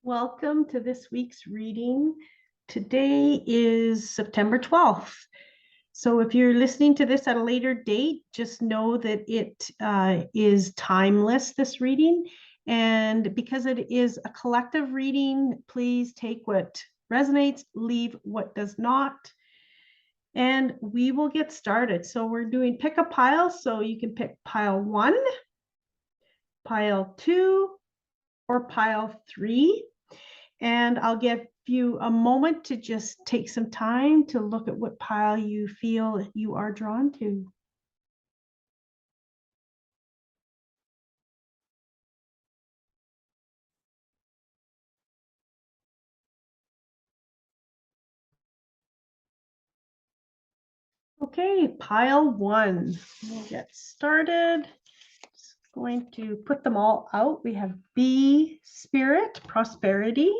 Welcome to this week's reading. Today is September 12th. So if you're listening to this at a later date, just know that it is timeless, this reading. And because it is a collective reading, please take what resonates, leave what does not. And we will get started. So we're doing pick a pile. So you can pick pile 1, pile 2, or pile 3. And I'll give you a moment to just take some time to look at what pile you feel you are drawn to. Okay, pile 1. We'll get started. Just going to put them all out. We have bee spirit, prosperity.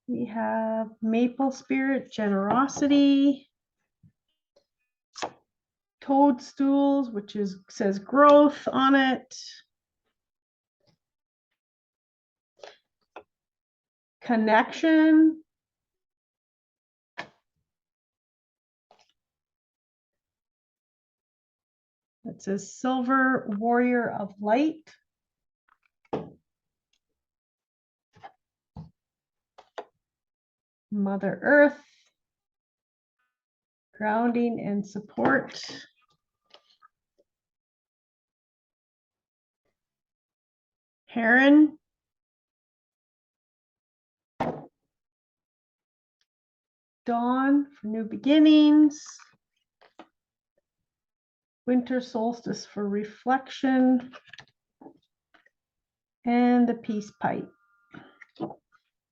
We have maple spirit, generosity. Toadstools, which says growth on it. Connection. It says silver warrior of light. Mother Earth. Grounding and support. Heron. Dawn for new beginnings. Winter solstice for reflection. And the peace pipe.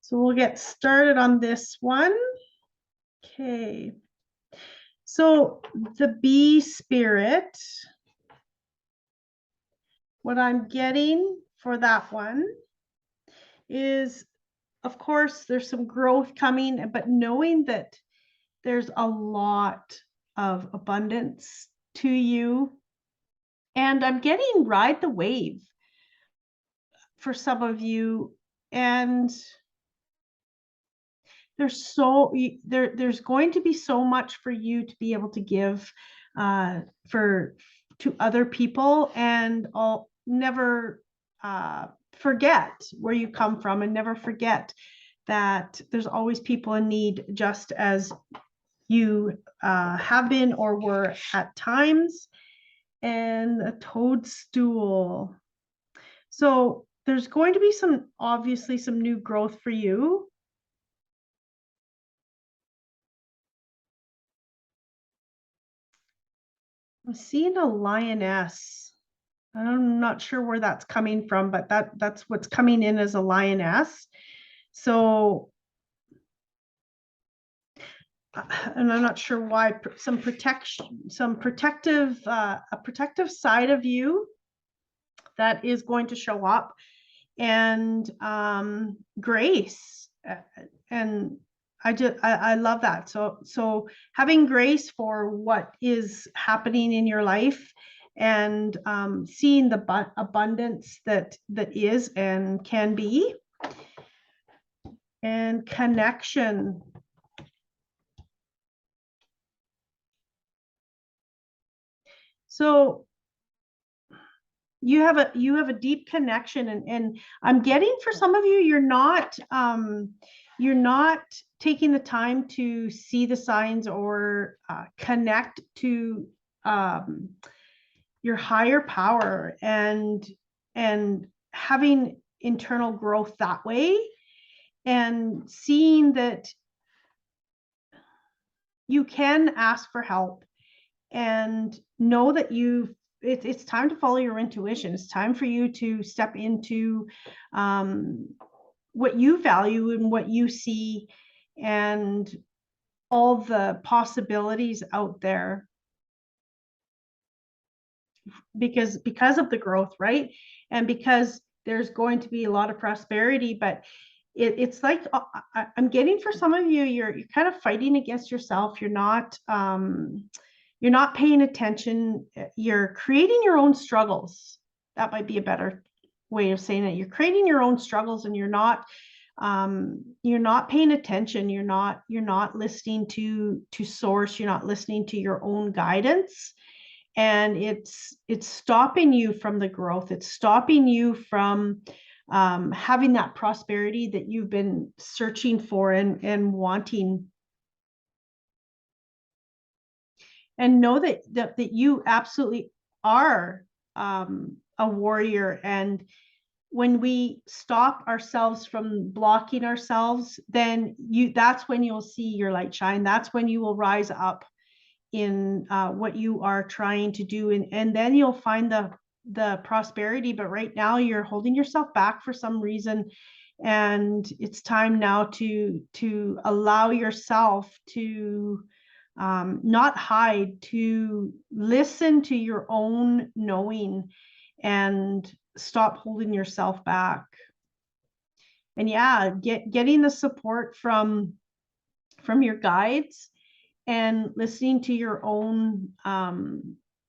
So we'll get started on this one. Okay. So the bee spirit, what I'm getting for that one is, of course, there's some growth coming, but knowing that there's a lot of abundance to you. And I'm getting ride the wave for some of you. And there's going to be so much for you to be able to give to other people, and I'll never forget where you come from, and never forget that there's always people in need, just as you have been or were at times. And a toadstool. So there's going to be obviously some new growth for you. I'm seeing a lioness. I'm not sure where that's coming from, but that's what's coming in as a lioness. So, and I'm not sure why. Some protection, a protective side of you that is going to show up, and grace, and I love that. So having grace for what is happening in your life, and seeing the abundance that is and can be, and connection. So you have a deep connection, and I'm getting, for some of you, you're not taking the time to see the signs or connect to your higher power, and having internal growth that way, and seeing that you can ask for help, and know that it's time to follow your intuition. It's time for you to step into what you value and what you see, and all the possibilities out there, because of the growth, right? And because there's going to be a lot of prosperity, but it's like, I'm getting, for some of you, you're kind of fighting against yourself. You're not paying attention. You're creating your own struggles. That might be a better way of saying it. You're creating your own struggles, and you're not paying attention. You're not listening to source. You're not listening to your own guidance. And it's stopping you from the growth. It's stopping you from having that prosperity that you've been searching for and wanting. And know that you absolutely are a warrior. And when we stop ourselves from blocking ourselves, then that's when you'll see your light shine. That's when you will rise up in what you are trying to do, and then you'll find the prosperity. But right now you're holding yourself back for some reason, and it's time now to allow yourself to not hide, to listen to your own knowing and stop holding yourself back. And yeah, getting the support from your guides and listening to your own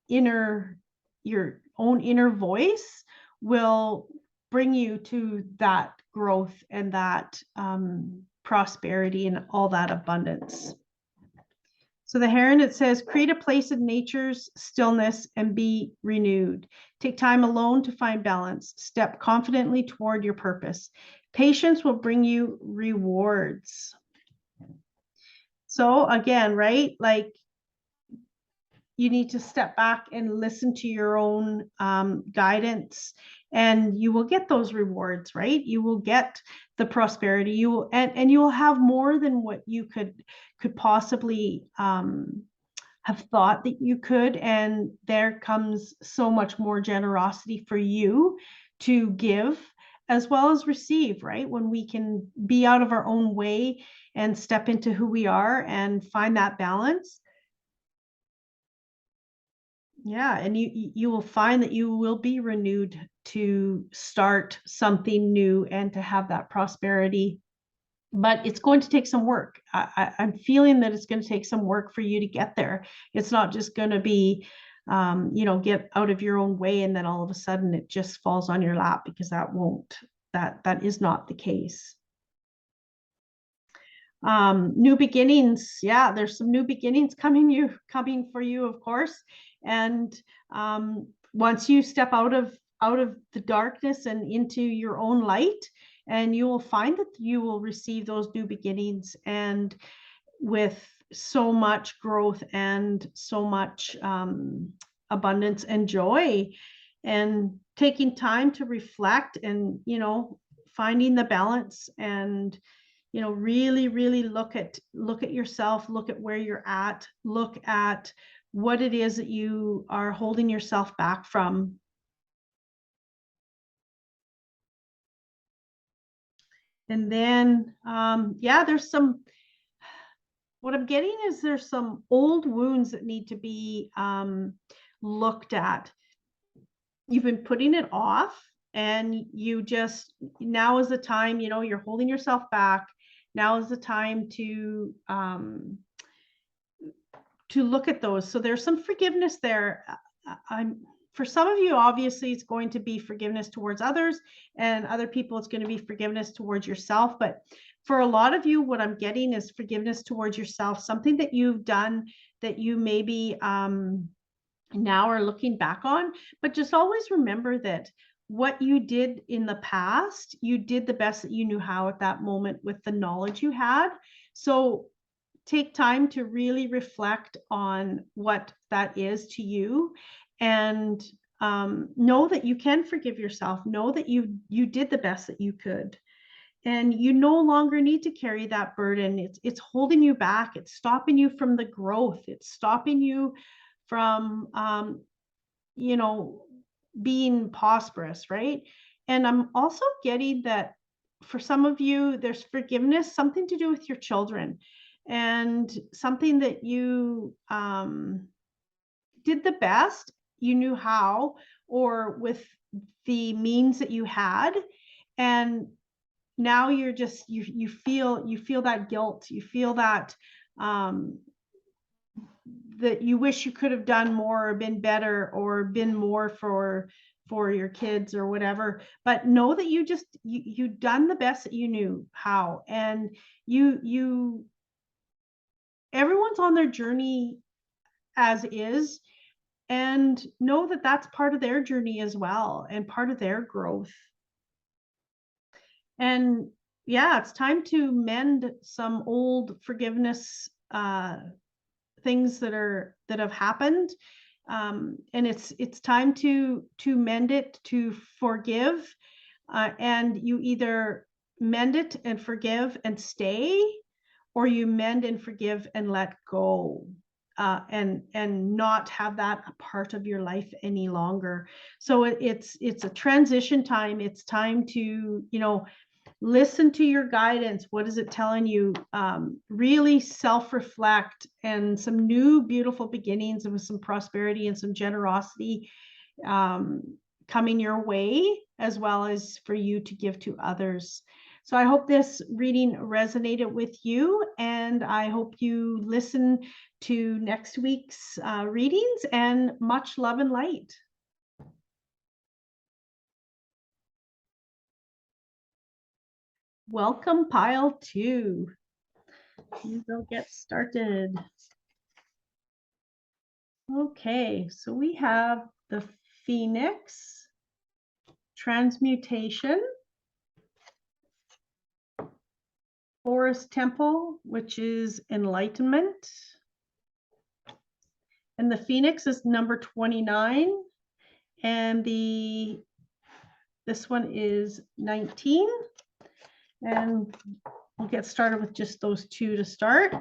inner voice will bring you to that growth and that prosperity and all that abundance. So the heron, it says, create a place in nature's stillness and be renewed. Take time alone to find balance. Step confidently toward your purpose. Patience will bring you rewards. So again, right? Like, you need to step back and listen to your own guidance, and you will get those rewards, right? You will get the prosperity. You will, and you will have more than what you could possibly have thought that you could. And there comes so much more generosity for you to give as well as receive, right? When we can be out of our own way and step into who we are and find that balance. Yeah, and you will find that you will be renewed to start something new and to have that prosperity. But it's going to take some work. I'm feeling that it's going to take some work for you to get there. It's not just going to be, get out of your own way and then all of a sudden it just falls on your lap, because that is not the case. New beginnings. Yeah, there's some new beginnings coming for you, of course. And once you step out of the darkness and into your own light, and you will find that you will receive those new beginnings, and with so much growth and so much abundance and joy, and taking time to reflect and finding the balance, and really, really look at yourself, look at where you're at, look at what it is that you are holding yourself back from. And then, there's what I'm getting is there's some old wounds that need to be looked at. You've been putting it off, and now is the time, you're holding yourself back. Now is the time to look at those. So there's some forgiveness there. For some of you, obviously, it's going to be forgiveness towards others, and other people, it's going to be forgiveness towards yourself. But for a lot of you, what I'm getting is forgiveness towards yourself, something that you've done that you maybe now are looking back on. But just always remember that what you did in the past, you did the best that you knew how at that moment with the knowledge you had. So take time to really reflect on what that is to you, and know that you can forgive yourself. Know that you did the best that you could, and you no longer need to carry that burden. It's holding you back. It's stopping you from the growth. It's stopping you from being prosperous, right? And I'm also getting that for some of you, there's forgiveness, something to do with your children, and something that you did the best you knew how, or with the means that you had, and now you're just you feel that guilt, you feel that that you wish you could have done more or been better or been more for your kids or whatever, but know that you done the best that you knew how, and everyone's on their journey as is, and know that that's part of their journey as well and part of their growth. And yeah, it's time to mend some old forgiveness things that have happened, and it's time to mend it, to forgive, and you either mend it and forgive and stay, or you mend and forgive and let go, and not have that a part of your life any longer. So it's a transition time. It's time to, listen to your guidance. What is it telling you? Really self-reflect, and some new beautiful beginnings, and with some prosperity and some generosity coming your way, as well as for you to give to others. So I hope this reading resonated with you, and I hope you listen to next week's readings, and much love and light. Welcome, pile 2. We'll get started. Okay, so we have the Phoenix, Transmutation, Forest Temple, which is Enlightenment, and the Phoenix is number 29, and this one is 19, and we'll get started with just those 2 to start.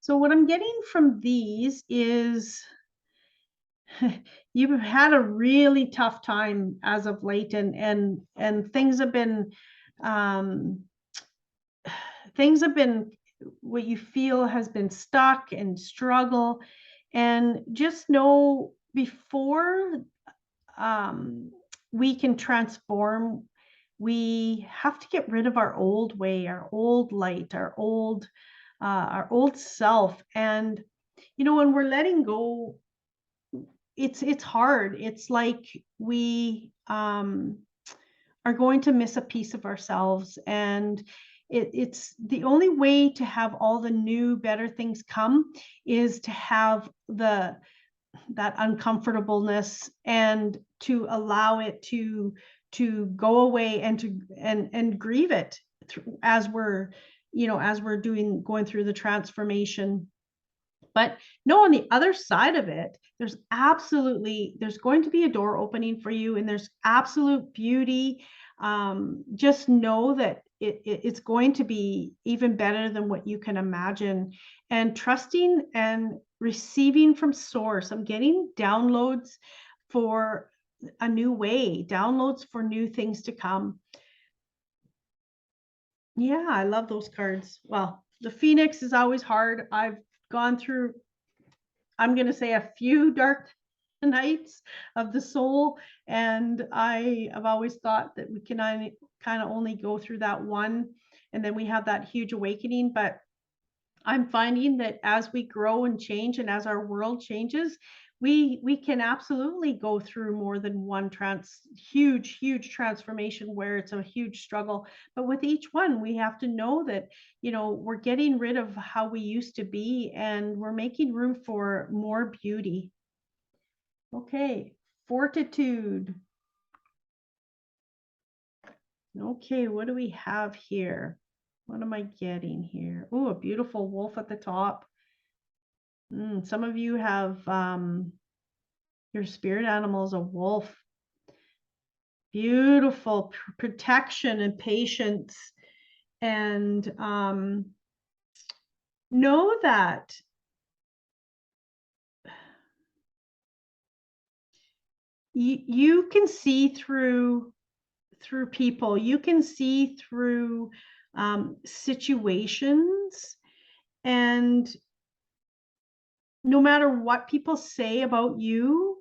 So what I'm getting from these is you've had a really tough time as of late, and things have been what you feel has been stuck and struggle, and just know, before we can transform, we have to get rid of our old way, our old light, our old self. And when we're letting go, it's hard. It's like we are going to miss a piece of ourselves, and it's the only way to have all the new better things come is to have that uncomfortableness, and to allow it to go away, and to grieve it as we're going through the transformation. But no, on the other side of it, there's going to be a door opening for you, and there's absolute beauty. Just know that it's going to be even better than what you can imagine, and trusting and receiving from source. I'm getting downloads for a new way, downloads for new things to come. Yeah, I love those cards. Well, the Phoenix is always hard. I've gone through, I'm going to say, a few dark nights of the soul, and I have always thought that we can kind of only go through that one, and then we have that huge awakening. But I'm finding that as we grow and change, and as our world changes, we can absolutely go through more than one huge transformation where it's a huge struggle. But with each one, we have to know that, we're getting rid of how we used to be, and we're making room for more beauty. Okay, Fortitude. Okay, what do we have here? What am I getting here? Oh, a beautiful wolf at the top. Some of you have your spirit animal is a wolf. Beautiful protection and patience. And know that you can see through people. You can see through situations, and no matter what people say about you,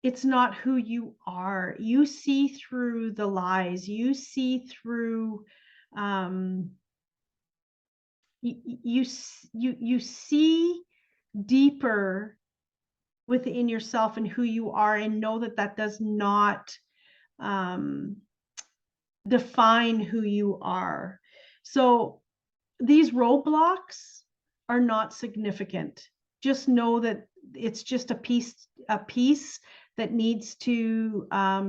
it's not who you are. You see through the lies. You see through you see deeper within yourself and who you are, and know that that does not define who you are. So these roadblocks are not significant. Just know that it's just a piece that needs to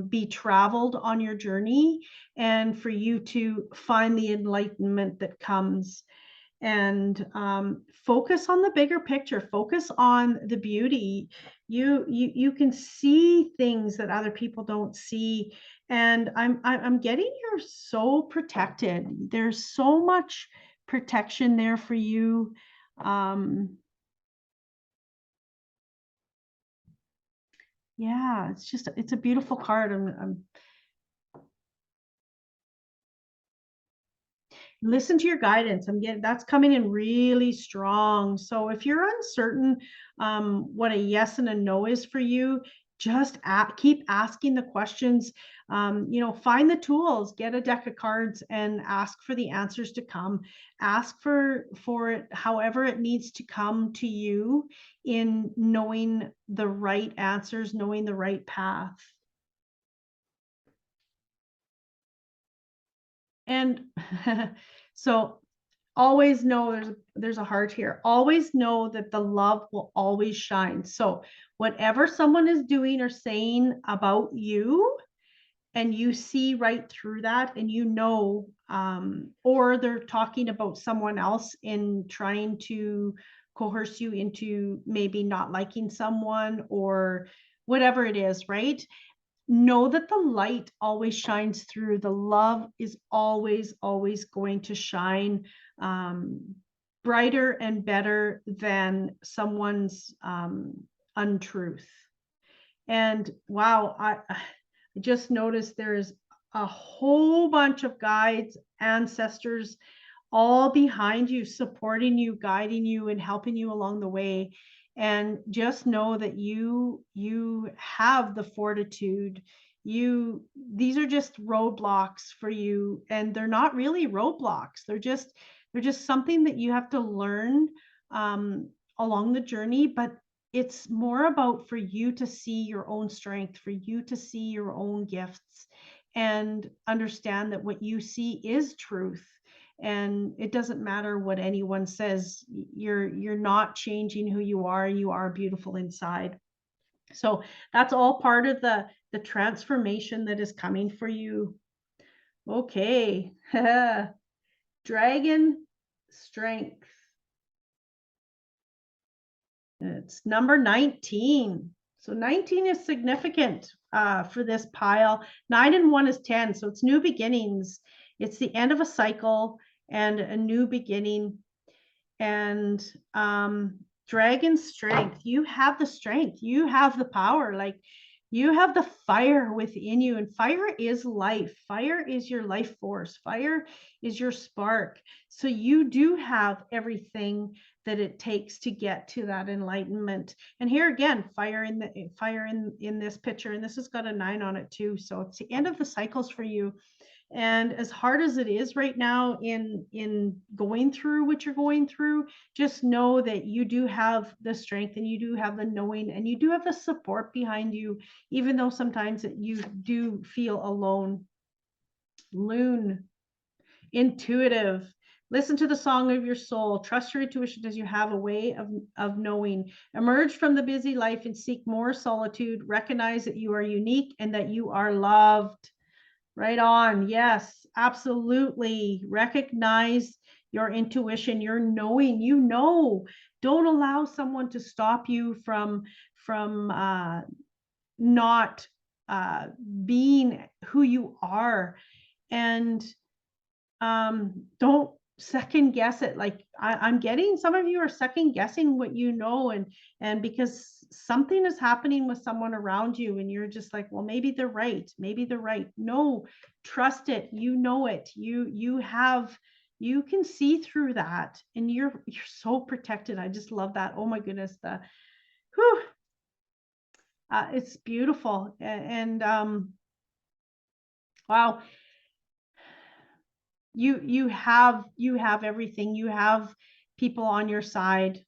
be traveled on your journey, and for you to find the enlightenment that comes. And focus on the bigger picture, focus on the beauty. You can see things that other people don't see. And I'm getting you're so protected. There's so much protection there for you. Yeah, it's a beautiful card. I'm listen to your guidance. I'm getting that's coming in really strong. So if you're uncertain what a yes and a no is for you, just keep asking the questions. Find the tools, get a deck of cards, and ask for the answers to come. Ask for it however it needs to come to you, in knowing the right answers, knowing the right path. And so always know there's a heart here. Always know that the love will always shine. So whatever someone is doing or saying about you, and you see right through that, and or they're talking about someone else in trying to coerce you into maybe not liking someone or whatever it is, right? Know that the light always shines through. The love is always, always going to shine brighter and better than someone's untruth. And wow, I just noticed there's a whole bunch of guides, ancestors, all behind you, supporting you, guiding you, and helping you along the way. And just know that you have the fortitude. These are just roadblocks for you, and they're not really roadblocks. They're just something that you have to learn along the journey. But it's more about for you to see your own strength, for you to see your own gifts, and understand that what you see is truth. And it doesn't matter what anyone says. You're not changing who you are. You are beautiful inside. So that's all part of the transformation that is coming for you. Okay. Dragon strength. It's number 19. So 19 is significant for this pile. 9 and 1 is 10. So it's new beginnings. It's the end of a cycle and a new beginning. And dragon strength. You have the strength. You have the power. Like, you have the fire within you, and fire is life. Fire is your life force. Fire is your spark. So you do have everything that it takes to get to that enlightenment. And here again, fire in this picture, and this has got a 9 on it too. So it's the end of the cycles for you. And as hard as it is right now in going through what you're going through, just know that you do have the strength, and you do have the knowing, and you do have the support behind you, even though sometimes that you do feel alone. Loon, intuitive. Listen to the song of your soul. Trust your intuition, as you have a way of knowing. Emerge from the busy life and seek more solitude. Recognize that you are unique and that you are loved. Right on. Yes, absolutely. Recognize your intuition, your knowing. Don't allow someone to stop you from not being who you are. And don't second guess it. Like, I'm getting some of you are second guessing what you know, and because something is happening with someone around you, and you're just like, well, maybe they're right. No, trust it. You know it. You can see through that, and you're so protected. I just love that. Oh my goodness, it's beautiful. And wow, you have everything. You have people on your side.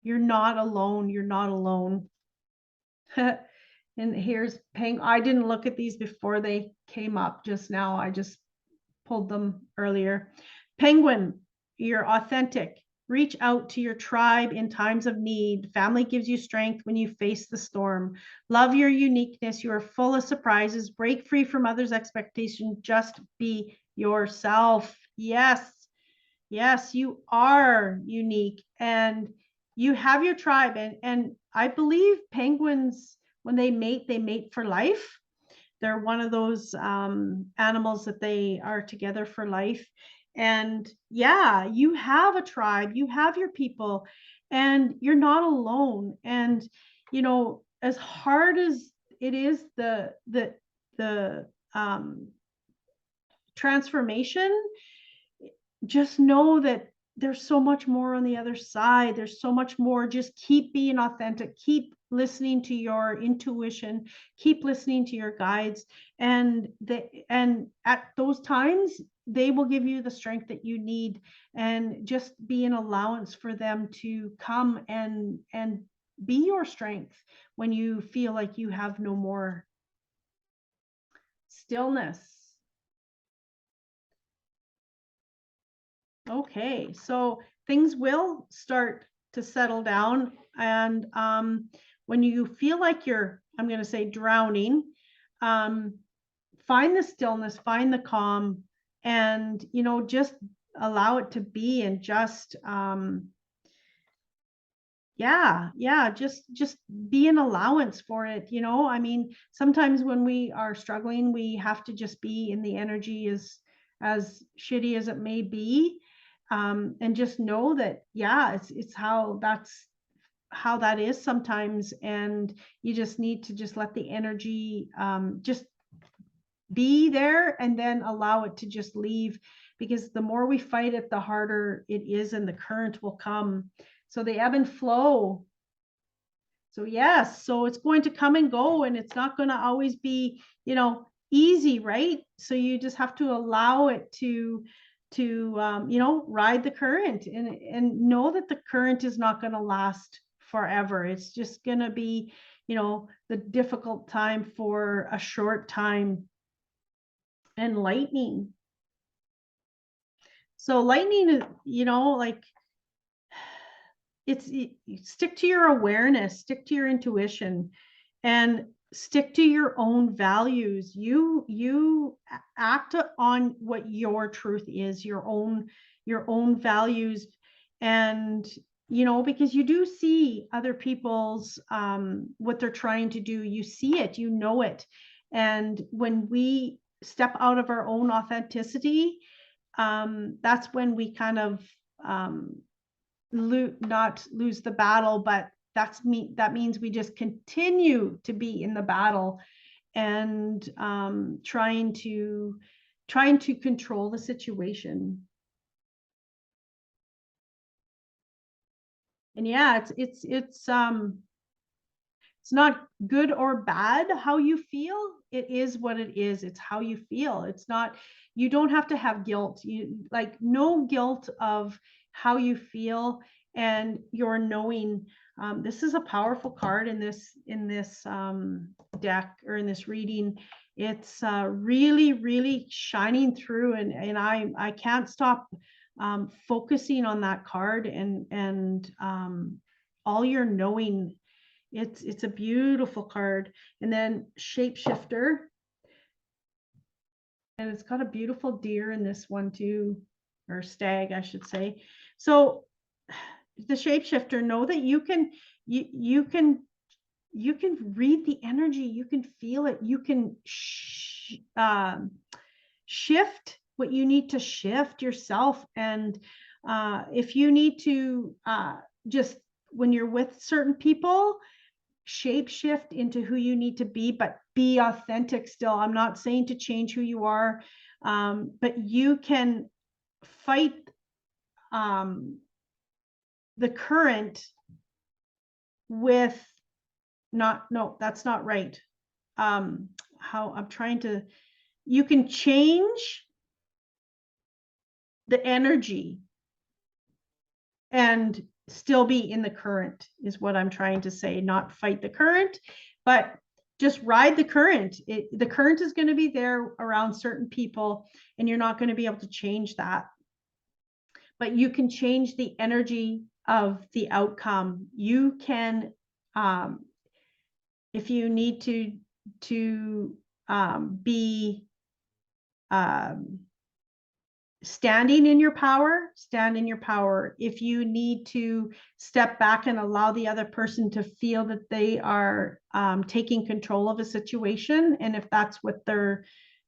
You're not alone. You're not alone. And here's Peng. I didn't look at these before they came up just now. I just pulled them earlier. Penguin, you're authentic. Reach out to your tribe in times of need. Family gives you strength when you face the storm. Love your uniqueness. You are full of surprises. Break free from others' expectations. Just be yourself. Yes. Yes, you are unique and you have your tribe. And I believe penguins, when they mate for life. They're one of those animals that they are together for life. And yeah, you have a tribe, you have your people, and you're not alone. And you know, as hard as it is, the transformation, just know that there's so much more on the other side. There's so much more. Just keep being authentic, keep listening to your intuition, keep listening to your guides, and at those times they will give you the strength that you need. And just be an allowance for them to come and be your strength when you feel like you have no more. Stillness. Okay, so things will start to settle down. And when you feel like you're, I'm going to say, drowning, find the stillness, find the calm, and, you know, just allow it to be. And just, just be an allowance for it. You know, I mean, sometimes when we are struggling, we have to just be in the energy, as shitty as it may be. And just know that, yeah, it's how that is sometimes. And you just need to just let the energy just be there, and then allow it to just leave, because the more we fight it, the harder it is, and the current will come. So the ebb and flow. So yes, so it's going to come and go, and it's not going to always be, you know, easy, right? So you just have to allow it to you know, ride the current, and know that the current is not going to last forever. It's just going to be, you know, the difficult time for a short time. And lightning. So lightning is, you know, like, stick to your awareness, stick to your intuition, and stick to your own values. You act on what your truth is, your own values. And you know, because you do see other people's what they're trying to do. You see it, you know it. And when we step out of our own authenticity, that's when we kind of not lose the battle, but that means we just continue to be in the battle, and trying to control the situation. And yeah, it's not good or bad how you feel. It is what it is. It's how you feel. It's not, you don't have to have guilt. You like no guilt of how you feel, and you're knowing. This is a powerful card in this deck, or in this reading. It's really, really shining through, and I can't stop focusing on that card, and all your knowing. It's a beautiful card. And then shapeshifter, and it's got a beautiful deer in this one too, or stag, I should say. So the shapeshifter, know that you can read the energy, you can feel it, you can shift what you need to shift yourself. And if you need to just, when you're with certain people, shape shift into who you need to be, but be authentic still. I'm not saying to change who you are, but you can fight the current with no, that's not right. How I'm trying to, you can change the energy, and still be in the current is what I'm trying to say, not fight the current, but just ride the current. The current is going to be there around certain people, and you're not going to be able to change that. But you can change the energy of the outcome. You can, if you need to be standing in your power, stand in your power. If you need to step back and allow the other person to feel that they are taking control of a situation, and if that's what their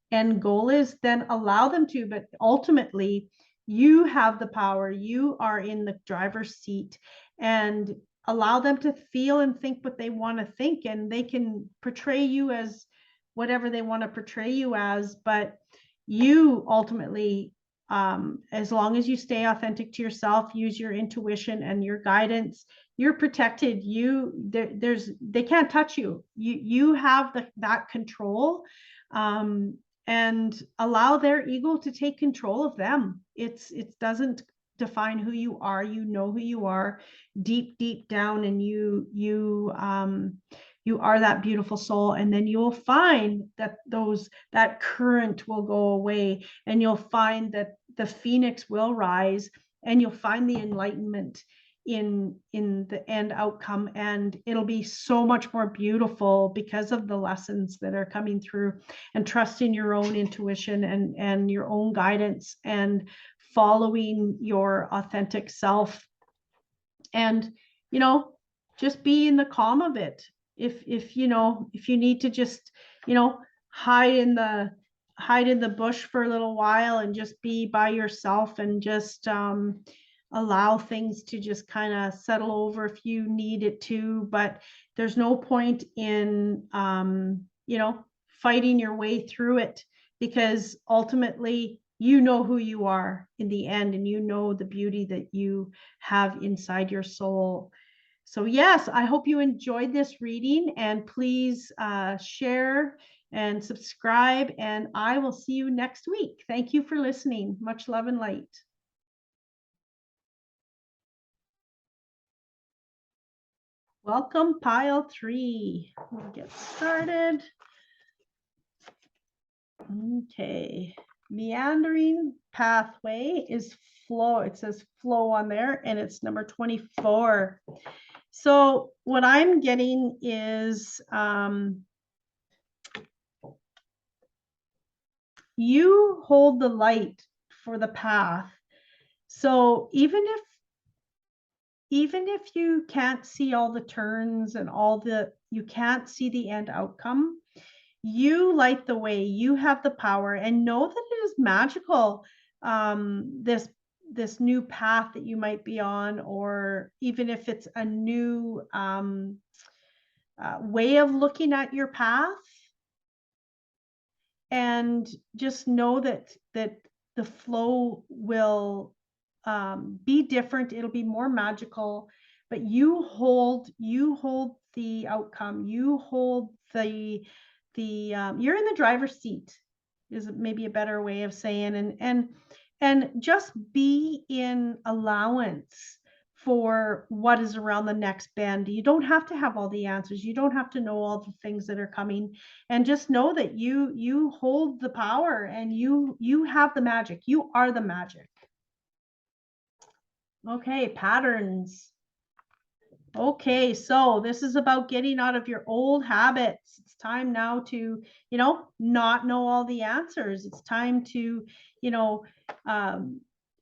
end goal is, then allow them to. But ultimately, you have the power. You are in the driver's seat, and allow them to feel and think what they want to think, and they can portray you as whatever they want to portray you as. But you ultimately, as long as you stay authentic to yourself, use your intuition and your guidance, you're protected. They can't touch you. You have that control, and allow their ego to take control of them. It doesn't define who you are. You know who you are deep down, and you are that beautiful soul. And then you'll find that that current will go away, and you'll find that the phoenix will rise, and you'll find the enlightenment in the end outcome, and it'll be so much more beautiful because of the lessons that are coming through. And trust in your own intuition and your own guidance, and following your authentic self, and just be in the calm of it. If you need to just hide in the bush for a little while and just be by yourself, and just allow things to just kind of settle over if you need it to. But there's no point in fighting your way through it, because ultimately you know who you are in the end, and you know the beauty that you have inside your soul. So yes, I hope you enjoyed this reading, and please share and subscribe, and I will see you next week. Thank you for listening. Much love and light. Welcome, pile 3. We'll get started. Okay. Meandering pathway is flow. It says flow on there, and it's number 24. So what I'm getting is you hold the light for the path. So even if you can't see all the turns and you can't see the end outcome, you light the way. You have the power, and know that it is magical. This new path that you might be on, or even if it's a new way of looking at your path, and just know that the flow will be different. It'll be more magical, but you hold the outcome. You hold the you're in the driver's seat, is maybe a better way of saying. And just be in allowance for what is around the next bend. You don't have to have all the answers. You don't have to know all the things that are coming, and just know that you hold the power, and you have the magic. You are the magic. Okay, patterns. Okay, so this is about getting out of your old habits. It's time now to, not know all the answers. It's time to,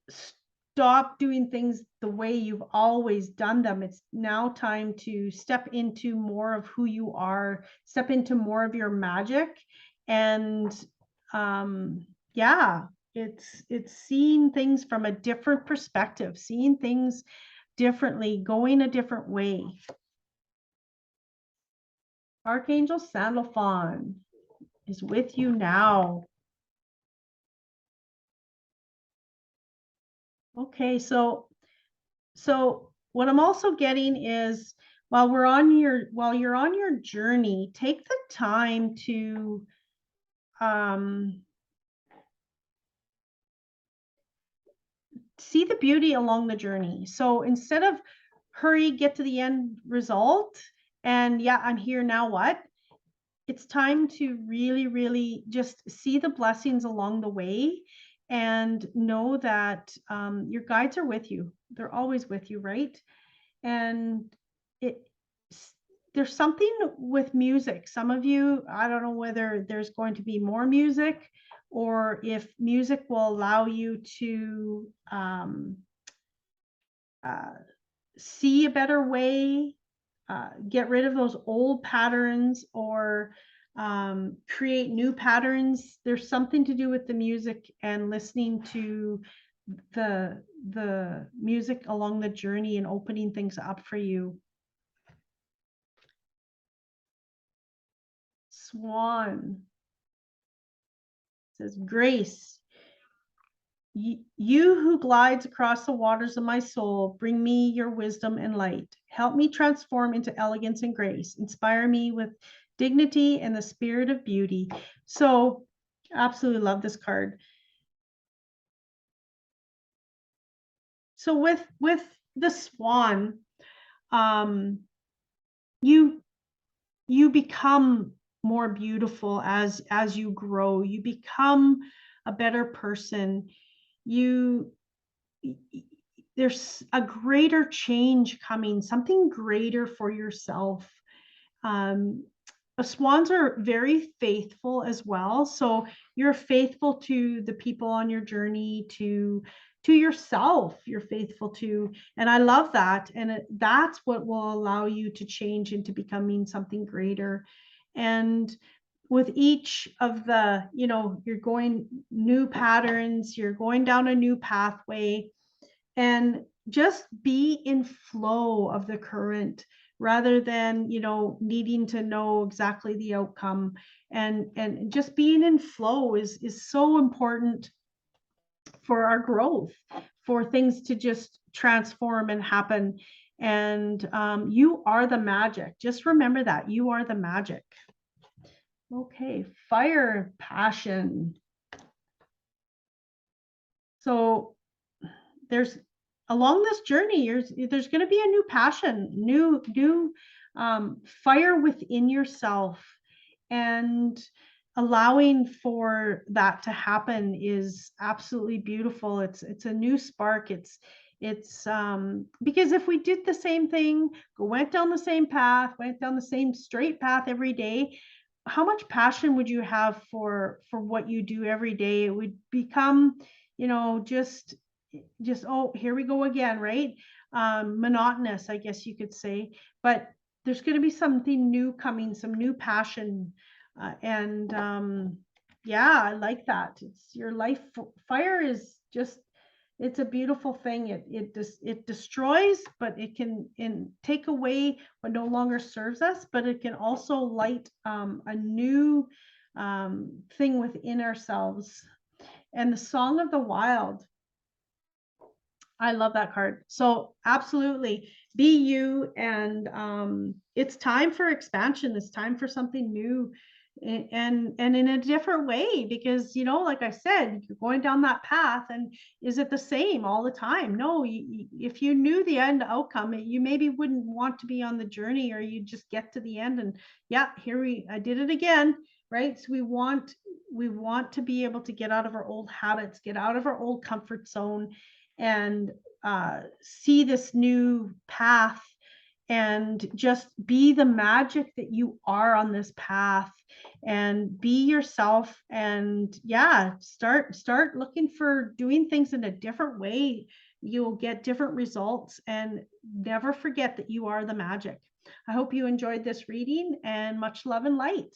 stop doing things the way you've always done them. It's now time to step into more of who you are, step into more of your magic. And yeah, it's seeing things from a different perspective, seeing things differently, going a different way. Archangel Sandalphon is with you now. Okay, so what I'm also getting is, while you're on your journey, take the time to see the beauty along the journey. So instead of hurry, get to the end result. And yeah, I'm here now. What? It's time to really, really just see the blessings along the way and know that your guides are with you. They're always with you, right? And it there's something with music. Some of you, I don't know whether there's going to be more music or if music will allow you to see a better way, get rid of those old patterns, or create new patterns. There's something to do with the music and listening to the music along the journey and opening things up for you. Swan says, Grace, you who glides across the waters of my soul, bring me your wisdom and light. Help me transform into elegance and grace. Inspire me with dignity and the spirit of beauty. So, absolutely love this card. So with the swan, you become more beautiful as you grow. You become a better person. There's a greater change coming, something greater for yourself. Swans are very faithful as well. So you're faithful to the people on your journey, to yourself. You're faithful to, and I love that. And that's what will allow you to change into becoming something greater. And with each of the, you're going new patterns, you're going down a new pathway, and just be in flow of the current rather than needing to know exactly the outcome. And just being in flow is so important for our growth, for things to just transform and happen. And you are the magic. Just remember that you are the magic. Okay, fire, passion. So there's along this journey, there's going to be a new passion, new fire within yourself, and allowing for that to happen is absolutely beautiful. It's a new spark. It's because if we did the same thing, went down the same path, went down the same straight path every day, how much passion would you have for what you do every day? It would become, just oh, here we go again, right? Monotonous, I guess you could say. But there's going to be something new coming, some new passion, and yeah, I like that. It's your life. Fire is just, it's a beautiful thing. It destroys, but it can take away what no longer serves us, but it can also light a new thing within ourselves. And the Song of the Wild, I love that card. So absolutely be you. And it's time for expansion. It's time for something new and in a different way, because, like I said, you're going down that path, and is it the same all the time? No, if you knew the end outcome, you maybe wouldn't want to be on the journey, or you just get to the end and yeah, I did it again, right? So we want to be able to get out of our old habits, get out of our old comfort zone, and see this new path, and just be the magic that you are on this path, and be yourself. And yeah, start looking for doing things in a different way. You'll get different results, and never forget that you are the magic. I hope you enjoyed this reading, and much love and light.